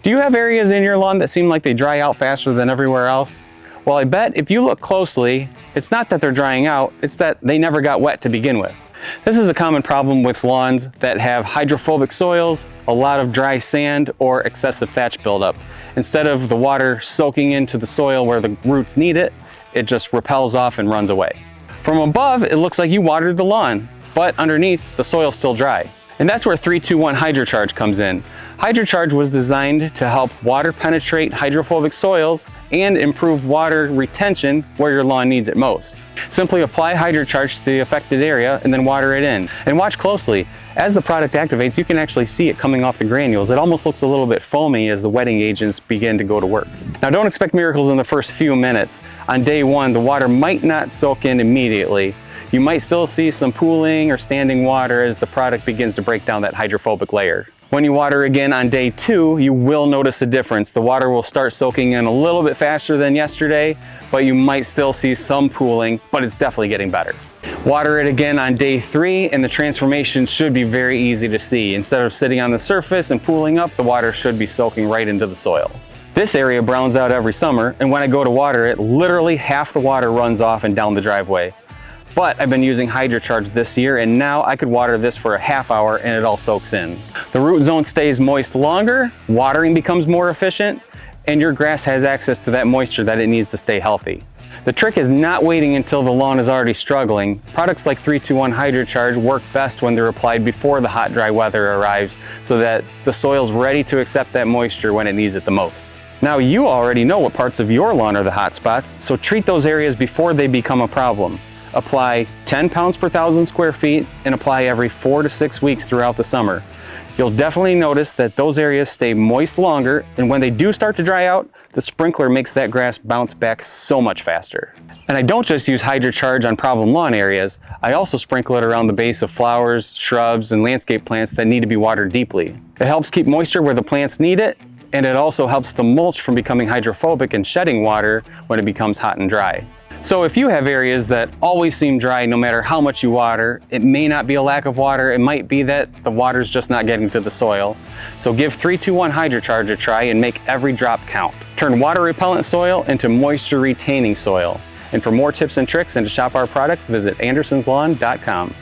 Do you have areas in your lawn that seem like they dry out faster than everywhere else? Well, I bet if you look closely, it's not that they're drying out, it's that they never got wet to begin with. This is a common problem with lawns that have hydrophobic soils, a lot of dry sand, or excessive thatch buildup. Instead of the water soaking into the soil where the roots need it, it just repels off and runs away. From above, it looks like you watered the lawn, but underneath, the soil's still dry. And that's where 3-2-1 Hydra Charge comes in. Hydra Charge was designed to help water penetrate hydrophobic soils and improve water retention where your lawn needs it most. Simply apply Hydra Charge to the affected area and then water it in. And watch closely. As the product activates, you can actually see it coming off the granules. It almost looks a little bit foamy as the wetting agents begin to go to work. Now, don't expect miracles in the first few minutes. On day one, the water might not soak in immediately. You might still see some pooling or standing water as the product begins to break down that hydrophobic layer. When you water again on day 2, you will notice a difference. The water will start soaking in a little bit faster than yesterday, but you might still see some pooling, but it's definitely getting better. Water it again on day 3 and the transformation should be very easy to see. Instead of sitting on the surface and pooling up, the water should be soaking right into the soil. This area browns out every summer, and when I go to water it, literally half the water runs off and down the driveway. But I've been using Hydra Charge this year, and now I could water this for a half hour and it all soaks in. The root zone stays moist longer, watering becomes more efficient, and your grass has access to that moisture that it needs to stay healthy. The trick is not waiting until the lawn is already struggling. Products like 3-2-1 Hydra Charge work best when they're applied before the hot, dry weather arrives so that the soil's ready to accept that moisture when it needs it the most. Now, you already know what parts of your lawn are the hot spots, so treat those areas before they become a problem. Apply 10 pounds per 1,000 square feet and apply every 4 to 6 weeks throughout the summer. You'll definitely notice that those areas stay moist longer, and when they do start to dry out, the sprinkler makes that grass bounce back so much faster. And I don't just use Hydra Charge on problem lawn areas, I also sprinkle it around the base of flowers, shrubs, and landscape plants that need to be watered deeply. It helps keep moisture where the plants need it, and it also helps the mulch from becoming hydrophobic and shedding water when it becomes hot and dry. So if you have areas that always seem dry no matter how much you water, it may not be a lack of water, it might be that the water's just not getting to the soil. So give 3-2-1 Hydra Charge a try and make every drop count. Turn water-repellent soil into moisture-retaining soil. And for more tips and tricks and to shop our products, visit andersonslawn.com.